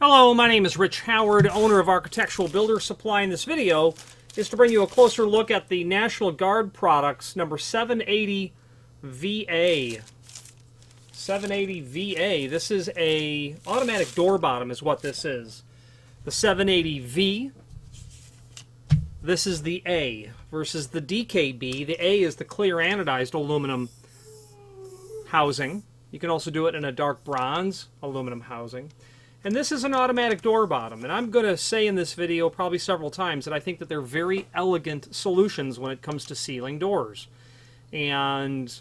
Hello, my name is Rich Howard, owner of Architectural Builder Supply. In this video is to bring you a closer look at the National Guard products number 780 VA. 780 VA. This is a automatic door bottom is what this is. The 780V, this is the A versus the DKB. The A is the clear anodized aluminum housing. You can also do it in a dark bronze aluminum housing. And this is an automatic door bottom. And I'm going to say in this video probably several times that I think that they're very elegant solutions when it comes to sealing doors. And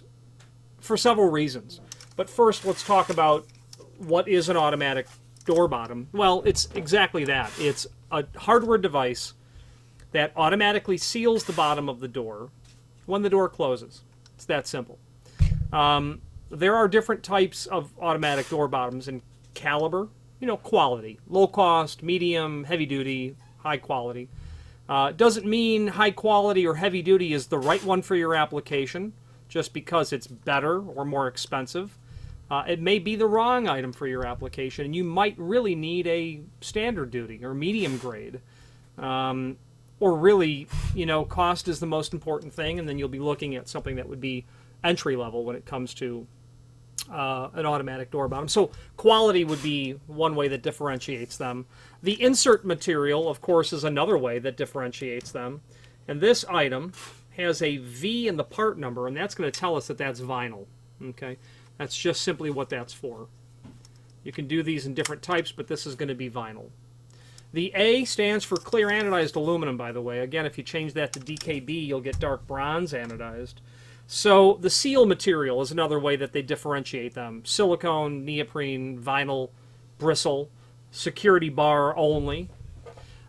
for several reasons. But first, let's talk about what is an automatic door bottom. Well, it's exactly that. It's a hardware device that automatically seals the bottom of the door when the door closes. It's that simple. There are different types of automatic door bottoms in caliber, quality, low cost, medium, heavy duty, high quality. Doesn't mean high quality or heavy duty is the right one for your application just because it's better or more expensive. It may be the wrong item for your application, and you might really need a standard duty or medium grade. Or really, cost is the most important thing, and then you'll be looking at something that would be entry level when it comes to an automatic door bottom. So quality would be one way that differentiates them. The insert material, of course, is another way that differentiates them. And this item has a V in the part number, and that's going to tell us that that's vinyl. Okay, that's just simply what that's for. You can do these in different types, but this is going to be vinyl. The A stands for clear anodized aluminum, by the way. Again, if you change that to DKB, you'll get dark bronze anodized. So the seal material is another way that they differentiate them. Silicone, neoprene, vinyl, bristle, security bar only.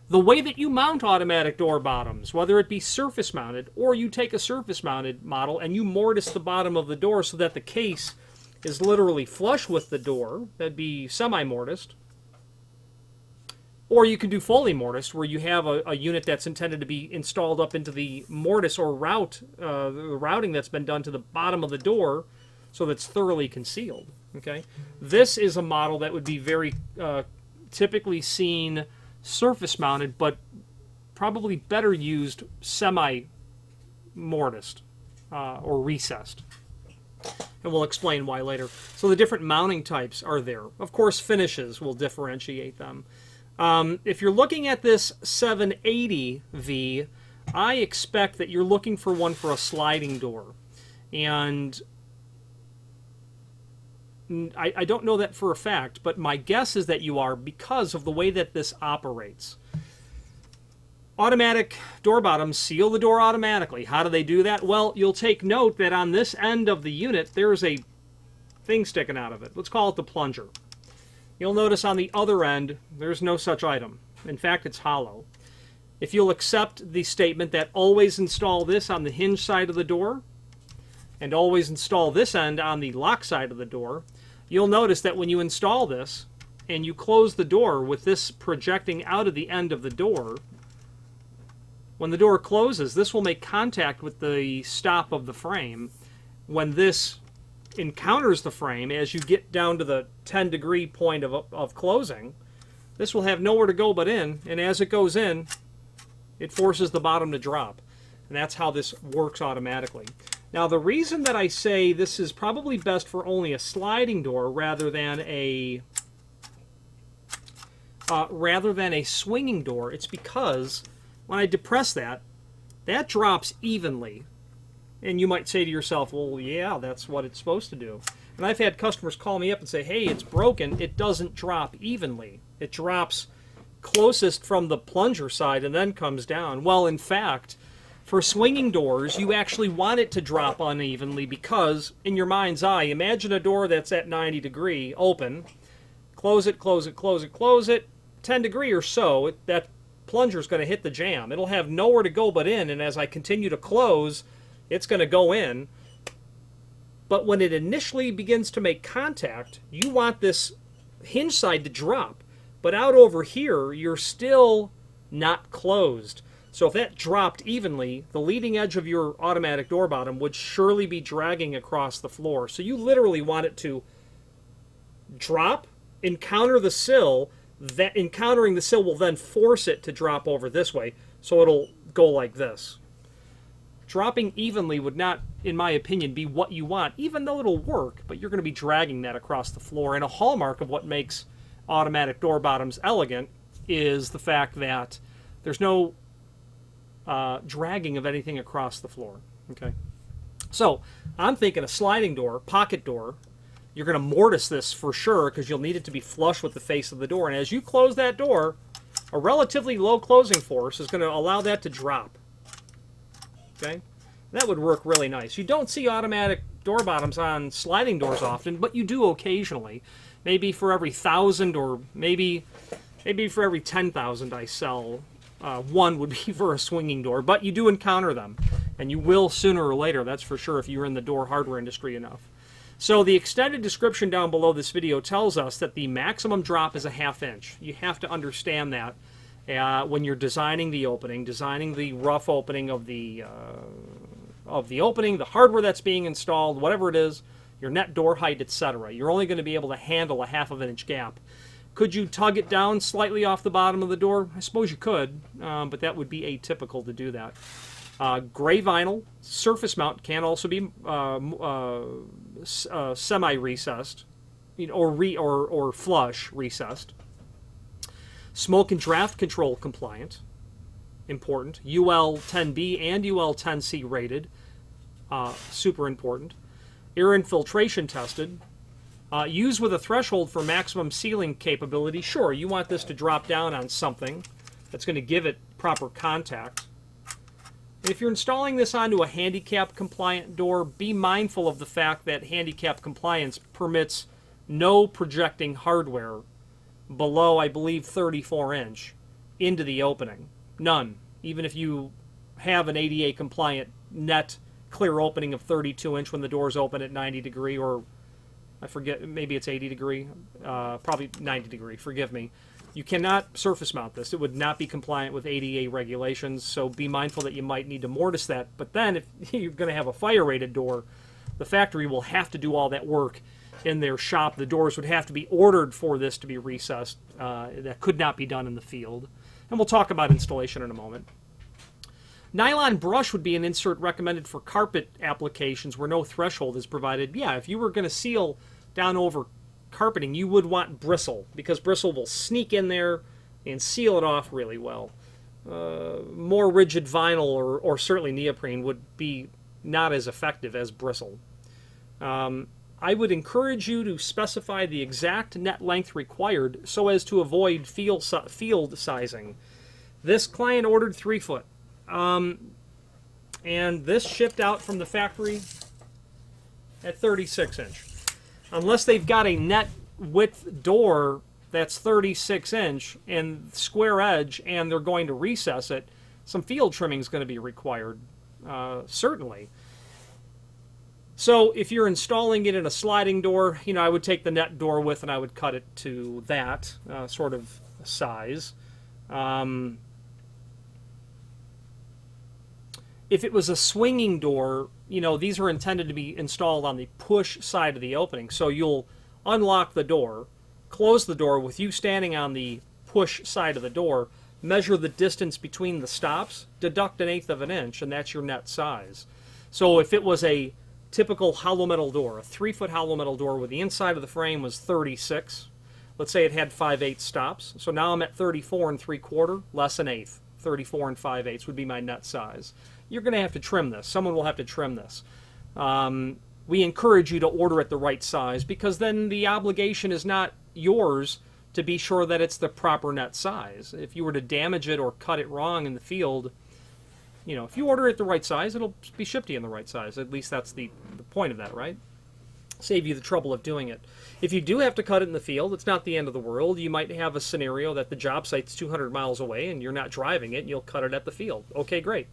The way that you mount automatic door bottoms, whether it be surface mounted or you take a surface mounted model and you mortise the bottom of the door so that the case is literally flush with the door, that'd be semi-mortised. Or you can do fully mortised, where you have a unit that's intended to be installed up into the mortise or the routing that's been done to the bottom of the door so that's thoroughly concealed. Okay, this is a model that would be very typically seen surface mounted, but probably better used semi-mortised or recessed. And we'll explain why later. So the different mounting types are there. Of course, finishes will differentiate them. If you're looking at this 780V, I expect that you're looking for one for a sliding door. And I don't know that for a fact, but my guess is that you are because of the way that this operates. Automatic door bottoms seal the door automatically. How do they do that? Well, you'll take note that on this end of the unit, there's a thing sticking out of it. Let's call it the plunger. You'll notice on the other end, there's no such item. In fact, it's hollow. If you'll accept the statement that always install this on the hinge side of the door, and always install this end on the lock side of the door, you'll notice that when you install this, and you close the door with this projecting out of the end of the door, when the door closes, this will make contact with the stop of the frame. When this encounters the frame, as you get down to the 10-degree point of closing, this will have nowhere to go but in, and as it goes in, it forces the bottom to drop. And that's how this works automatically. Now, the reason that I say this is probably best for only a sliding door rather than a swinging door, it's because when I depress that, that drops evenly. And you might say to yourself, well, yeah, that's what it's supposed to do. And I've had customers call me up and say, hey, it's broken. It doesn't drop evenly. It drops closest from the plunger side and then comes down. Well, in fact, for swinging doors, you actually want it to drop unevenly because, in your mind's eye, imagine a door that's at 90 degree open. Close it, close it, close it, close it. 10 degree or so, that plunger's going to hit the jamb. It'll have nowhere to go but in, and as I continue to close, it's going to go in. But when it initially begins to make contact, you want this hinge side to drop. But out over here, you're still not closed. So if that dropped evenly, the leading edge of your automatic door bottom would surely be dragging across the floor. So you literally want it to drop, encounter the sill, that encountering the sill will then force it to drop over this way, so it'll go like this. Dropping evenly would not, in my opinion, be what you want, even though it'll work, but you're going to be dragging that across the floor. And a hallmark of what makes automatic door bottoms elegant is the fact that there's no dragging of anything across the floor. Okay, so I'm thinking a sliding door, pocket door. You're going to mortise this for sure because you'll need it to be flush with the face of the door. And as you close that door, a relatively low closing force is going to allow that to drop. Okay, that would work really nice. You don't see automatic door bottoms on sliding doors often, but you do occasionally. Maybe for every 1,000 or maybe for every 10,000 I sell, one would be for a swinging door. But you do encounter them, and you will sooner or later, that's for sure, if you're in the door hardware industry enough. So the extended description down below this video tells us that the maximum drop is a 1/2 inch. You have to understand that when you're designing the opening, designing the rough opening of the opening, the hardware that's being installed, whatever it is, your net door height, etc. You're only going to be able to handle a 1/2 inch gap. Could you tug it down slightly off the bottom of the door? I suppose you could, but that would be atypical to do that. Gray vinyl, surface mount can also be semi-recessed, or flush recessed. Smoke and draft control compliant, important. UL 10B and UL 10C rated, super important. Air infiltration tested. Used with a threshold for maximum sealing capability. Sure, you want this to drop down on something that's going to give it proper contact. If you're installing this onto a handicap compliant door, be mindful of the fact that handicap compliance permits no projecting hardware below, I believe, 34 inch into the opening. None. Even if you have an ADA compliant net clear opening of 32 inch when the doors open at 90 degree, or I forget, maybe it's 80 degree, probably 90 degree, forgive me. You cannot surface mount this. It would not be compliant with ADA regulations, so be mindful that you might need to mortise that. But then if you're going to have a fire-rated door, the factory will have to do all that work in their shop. The doors would have to be ordered for this to be recessed. That could not be done in the field. And we'll talk about installation in a moment. Nylon brush would be an insert recommended for carpet applications where no threshold is provided. Yeah, if you were going to seal down over carpeting, you would want bristle, because bristle will sneak in there and seal it off really well. More rigid vinyl or certainly neoprene would be not as effective as bristle. I would encourage you to specify the exact net length required so as to avoid field sizing. This client ordered 3 foot, and this shipped out from the factory at 36 inch. Unless they've got a net width door that's 36 inch and square edge and they're going to recess it, some field trimming is going to be required, certainly. So if you're installing it in a sliding door, I would take the net door width and I would cut it to that sort of size. If it was a swinging door, these are intended to be installed on the push side of the opening. So you'll unlock the door, close the door with you standing on the push side of the door, measure the distance between the stops, deduct 1/8 inch, and that's your net size. So if it was a typical hollow metal door, a 3 foot hollow metal door where the inside of the frame was 36, let's say it had 5/8 stops. So now I'm at 34 3/4, less 1/8. 34 5/8 would be my net size. You're going to have to trim this. Someone will have to trim this. We encourage you to order it the right size, because then the obligation is not yours to be sure that it's the proper net size. If you were to damage it or cut it wrong in the field, if you order it the right size, it'll be shipped to you in the right size. At least that's the point of that, right? Save you the trouble of doing it. If you do have to cut it in the field, it's not the end of the world. You might have a scenario that the job site's 200 miles away and you're not driving it and you'll cut it at the field. Okay, great.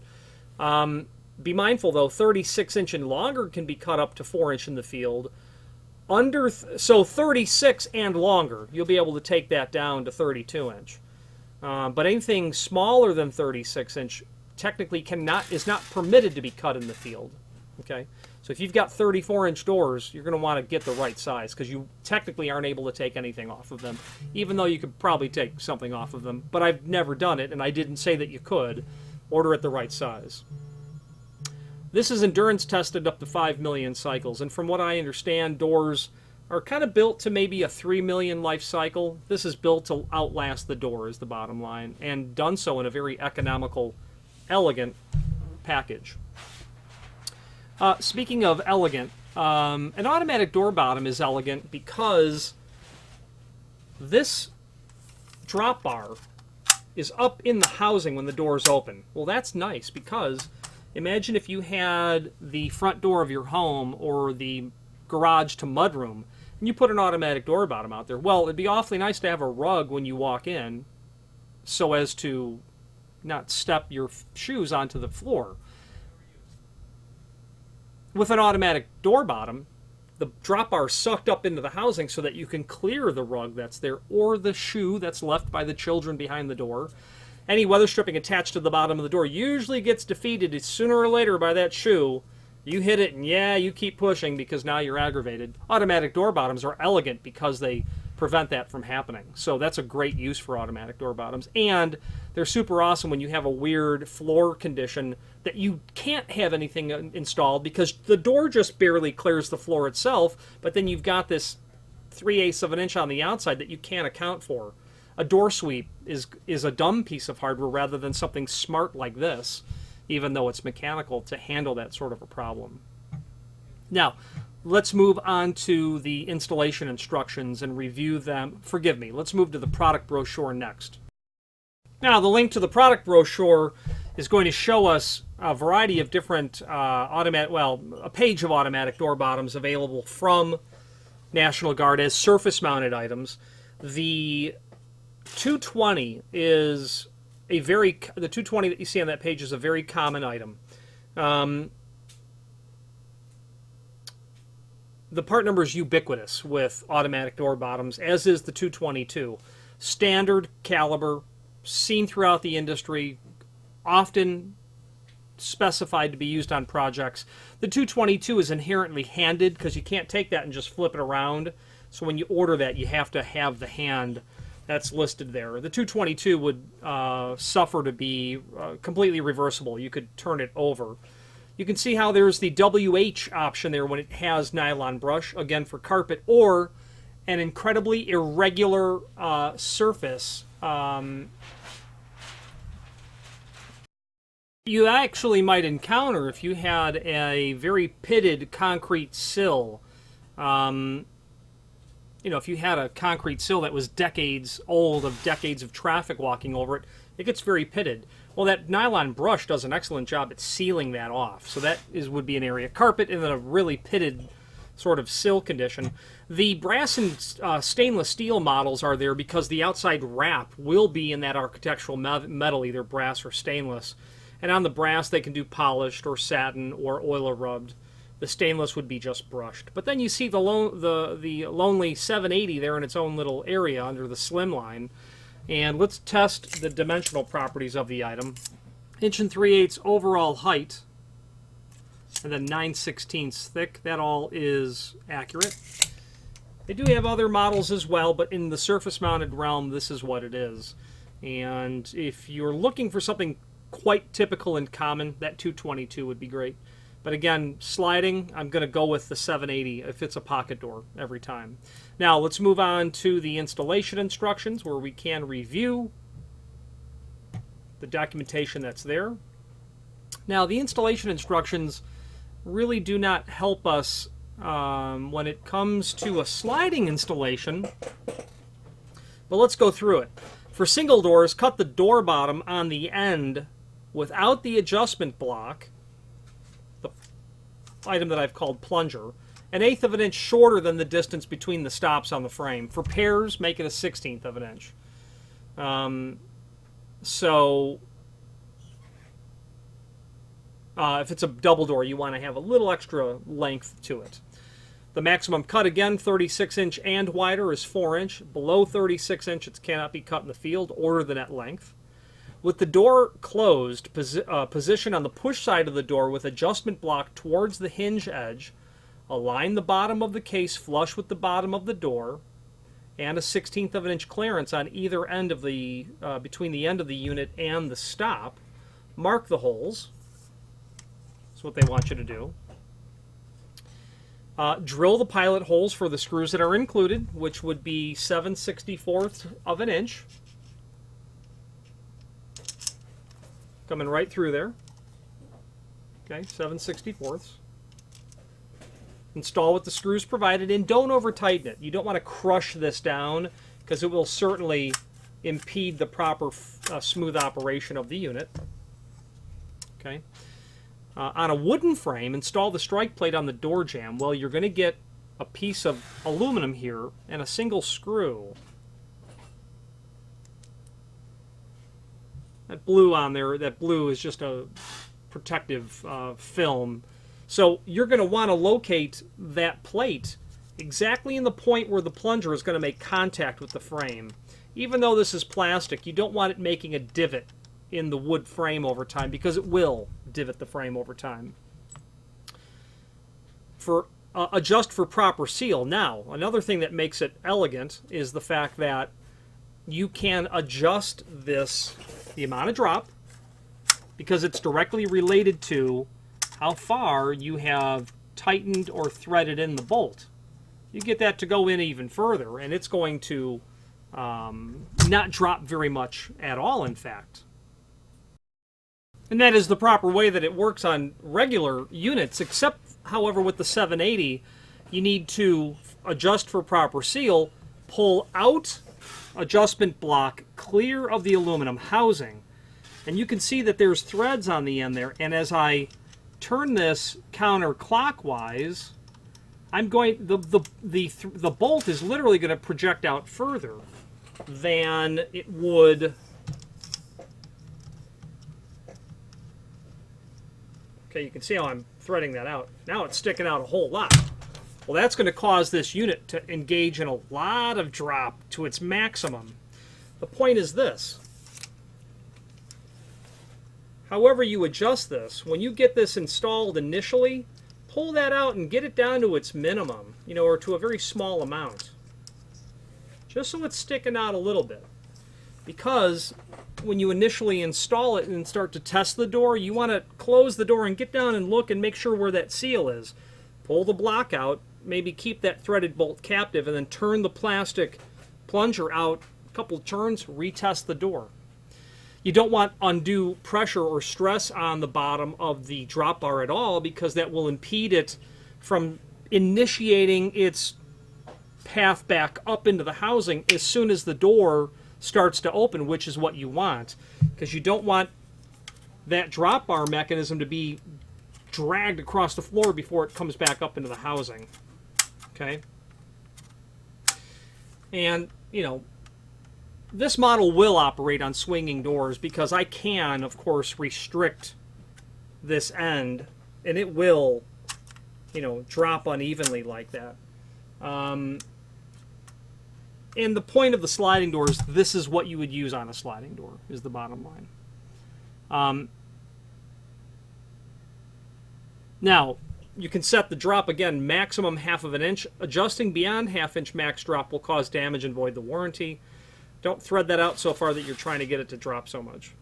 Be mindful though, 36 inch and longer can be cut up to 4 inch in the field. So 36 and longer, you'll be able to take that down to 32 inch. But anything smaller than 36 inch technically is not permitted to be cut in the field. Okay, So if you've got 34-inch doors, you're going to want to get the right size because you technically aren't able to take anything off of them, even though you could probably take something off of them. But I've never done it, and I didn't say that you could. Order it the right size. This is endurance tested up to 5 million cycles, and from what I understand, doors are kind of built to maybe a 3 million life cycle. This is built to outlast the door is the bottom line, and done so in a very economical, elegant package. Speaking of elegant, an automatic door bottom is elegant because this drop bar is up in the housing when the door's open. Well, that's nice because imagine if you had the front door of your home or the garage to mudroom and you put an automatic door bottom out there. Well, it'd be awfully nice to have a rug when you walk in so as to not step your shoes onto the floor. With an automatic door bottom, the drop bar is sucked up into the housing so that you can clear the rug that's there or the shoe that's left by the children behind the door. Any weather stripping attached to the bottom of the door usually gets defeated sooner or later by that shoe. You hit it and yeah, you keep pushing because now you're aggravated. Automatic door bottoms are elegant because they prevent that from happening. So that's a great use for automatic door bottoms. And they're super awesome when you have a weird floor condition that you can't have anything installed because the door just barely clears the floor itself, but then you've got this 3/8 of an inch on the outside that you can't account for. A door sweep is a dumb piece of hardware rather than something smart like this, even though it's mechanical, to handle that sort of a problem. Now, let's move on to the installation instructions and review them. Forgive me, let's move to the product brochure next. Now, the link to the product brochure is going to show us a variety of different a page of automatic door bottoms available from National Guard as surface-mounted items. The 220 is the 220 that you see on that page is a very common item. The part number is ubiquitous with automatic door bottoms, as is the 222. Standard caliber, seen throughout the industry, often specified to be used on projects. The 222 is inherently handed because you can't take that and just flip it around. So when you order that, you have to have the hand that's listed there. The 222 would suffer to be completely reversible. You could turn it over. You can see how there's the WH option there when it has nylon brush, again for carpet, or an incredibly irregular surface. You actually might encounter if you had a very pitted concrete sill. If you had a concrete sill that was decades old, of decades of traffic walking over it, it gets very pitted. Well, that nylon brush does an excellent job at sealing that off. So that would be an area. Carpet in a really pitted sort of sill condition. The brass and stainless steel models are there because the outside wrap will be in that architectural metal, either brass or stainless. And on the brass, they can do polished or satin or oil rubbed. The stainless would be just brushed. But then you see the lonely 780 there in its own little area under the slim line. And let's test the dimensional properties of the item. 1 3/8 overall height, and then 9/16 thick. That all is accurate. They do have other models as well, but in the surface-mounted realm, this is what it is. And if you're looking for something quite typical and common, that 222 would be great. But again, sliding, I'm going to go with the 780 if it's a pocket door every time. Now, let's move on to the installation instructions where we can review the documentation that's there. Now, the installation instructions really do not help us when it comes to a sliding installation, but let's go through it. For single doors, cut the door bottom on the end without the adjustment block, the item that I've called plunger, 1/8 of an inch shorter than the distance between the stops on the frame. For pairs, make it a 1/16 of an inch. If it's a double door, you want to have a little extra length to it. The maximum cut, again, 36 inch and wider is 4 inch. Below 36 inch, it cannot be cut in the field. Order the net length. With the door closed, position on the push side of the door with adjustment block towards the hinge edge. Align the bottom of the case flush with the bottom of the door, and a 1/16 of an inch clearance on either end of the between the end of the unit and the stop. Mark the holes. That's what they want you to do. Drill the pilot holes for the screws that are included, which would be 7/64 of an inch. Coming right through there. Okay, 7/64. Install with the screws provided, and don't over tighten it. You don't want to crush this down because it will certainly impede the proper smooth operation of the unit. Okay. On a wooden frame, install the strike plate on the door jamb. Well, you're going to get a piece of aluminum here and a single screw. That blue on there, that blue is just a protective film. So you're going to want to locate that plate exactly in the point where the plunger is going to make contact with the frame. Even though this is plastic, you don't want it making a divot in the wood frame over time, because it will divot the frame over time. Adjust for proper seal. Now, another thing that makes it elegant is the fact that you can adjust this, the amount of drop, because it's directly related to how far you have tightened or threaded in the bolt. You get that to go in even further, and it's going to not drop very much at all, in fact. And that is the proper way that it works on regular units, except, however, with the 780, you need to adjust for proper seal, pull out adjustment block clear of the aluminum housing. And you can see that there's threads on the end there, and as I turn this counterclockwise, I'm going, the bolt is literally going to project out further than it would. Okay, you can see how I'm threading that out. Now it's sticking out a whole lot. Well, that's going to cause this unit to engage in a lot of drop to its maximum. The point is this. However you adjust this, when you get this installed initially, pull that out and get it down to its minimum, or to a very small amount. Just so it's sticking out a little bit. Because when you initially install it and start to test the door, you want to close the door and get down and look and make sure where that seal is. Pull the block out, maybe keep that threaded bolt captive, and then turn the plastic plunger out a couple turns, retest the door. You don't want undue pressure or stress on the bottom of the drop bar at all, because that will impede it from initiating its path back up into the housing as soon as the door starts to open, which is what you want, because you don't want that drop bar mechanism to be dragged across the floor before it comes back up into the housing. Okay? And, this model will operate on swinging doors, because I can, of course, restrict this end, and it will, drop unevenly like that. And the point of the sliding door is this is what you would use on a sliding door, is the bottom line. Now, you can set the drop, again, maximum 1/2 of an inch. Adjusting beyond 1/2 inch max drop will cause damage and void the warranty. Don't thread that out so far that you're trying to get it to drop so much.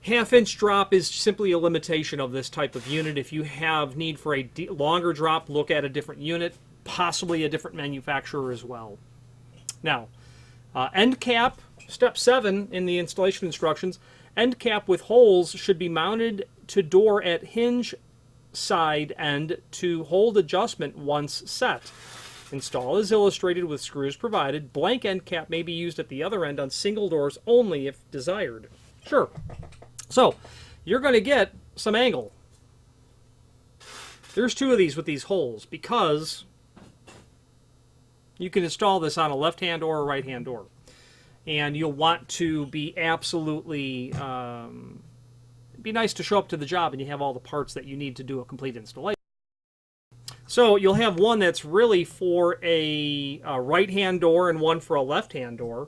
1/2 inch drop is simply a limitation of this type of unit. If you have need for a longer drop, look at a different unit, possibly a different manufacturer as well. Now, end cap, step 7 in the installation instructions, end cap with holes should be mounted to door at hinge side end to hold adjustment once set. Install as illustrated with screws provided. Blank end cap may be used at the other end on single doors only if desired. Sure. So, you're going to get some angle. There's 2 of these with these holes, because you can install this on a left-hand or a right-hand door. And you'll want to be absolutely, it'd be nice to show up to the job and you have all the parts that you need to do a complete installation. So you'll have one that's really for a right-hand door and one for a left-hand door.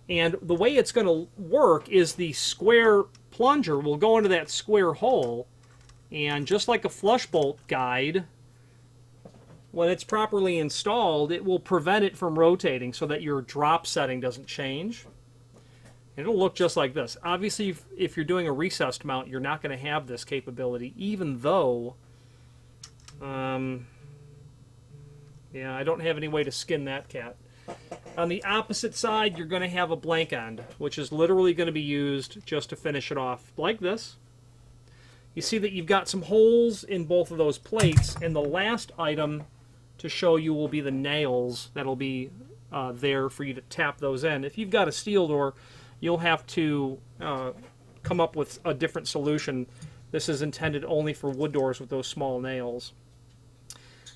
And the way it's going to work is the square plunger will go into that square hole, and just like a flush bolt guide, when it's properly installed, it will prevent it from rotating so that your drop setting doesn't change. And it'll look just like this. Obviously, if you're doing a recessed mount, you're not going to have this capability, even though, yeah, I don't have any way to skin that cat. On the opposite side, you're going to have a blank end, which is literally going to be used just to finish it off like this. You see that you've got some holes in both of those plates, and the last item to show you will be the nails that'll be there for you to tap those in. If you've got a steel door, you'll have to come up with a different solution. This is intended only for wood doors with those small nails.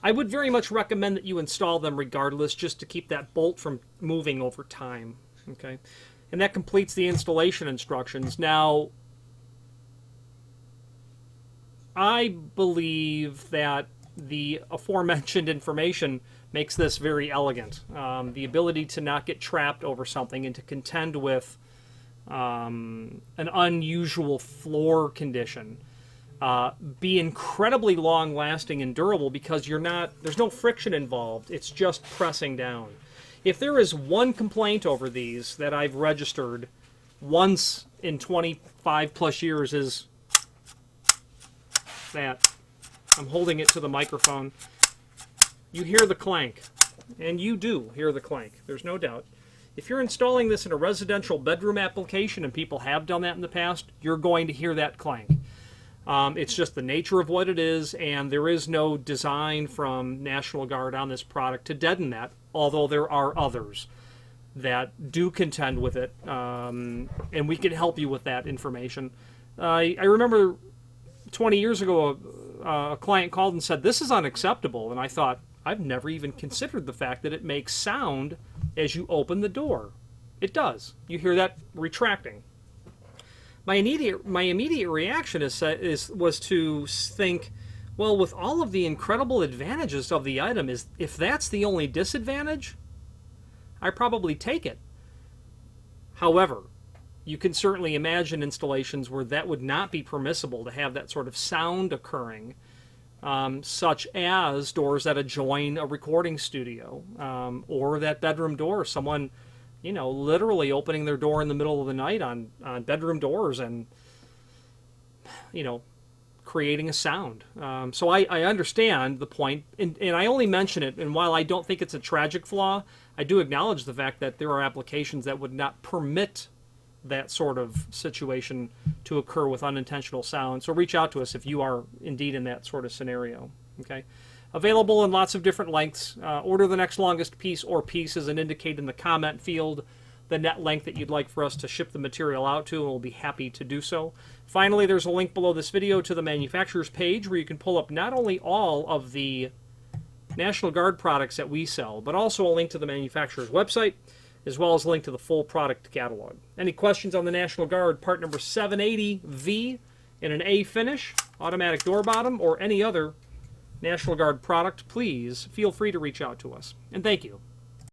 I would very much recommend that you install them regardless, just to keep that bolt from moving over time. Okay, and that completes the installation instructions. Now, I believe that the aforementioned information makes this very elegant. The ability to not get trapped over something and to contend with an unusual floor condition. Be incredibly long-lasting and durable because there's no friction involved. It's just pressing down. If there is one complaint over these that I've registered once in 25 plus years is that. I'm holding it to the microphone. You hear the clank, and you do hear the clank. There's no doubt. If you're installing this in a residential bedroom application, and people have done that in the past, you're going to hear that clank. It's just the nature of what it is, and there is no design from National Guard on this product to deaden that, although there are others that do contend with it, and we can help you with that information. I remember 20 years ago, a client called and said, "This is unacceptable," and I thought, I've never even considered the fact that it makes sound as you open the door. It does. You hear that retracting. My immediate reaction was to think, well, with all of the incredible advantages of the item, if that's the only disadvantage, I probably take it. However, you can certainly imagine installations where that would not be permissible to have that sort of sound occurring, such as doors that adjoin a recording studio, or that bedroom door. Someone, literally opening their door in the middle of the night on bedroom doors and, creating a sound. So I understand the point, and I only mention it, and while I don't think it's a tragic flaw, I do acknowledge the fact that there are applications that would not permit that sort of situation to occur with unintentional sound. So reach out to us if you are indeed in that sort of scenario. Okay, available in lots of different lengths. Order the next longest piece or pieces and indicate in the comment field the net length that you'd like for us to ship the material out to, and we'll be happy to do so. Finally, there's a link below this video to the manufacturer's page where you can pull up not only all of the National Guard products that we sell, but also a link to the manufacturer's website, as well as a link to the full product catalog. Any questions on the National Guard part number 780V in an A finish, automatic door bottom, or any other National Guard product, please feel free to reach out to us. And thank you.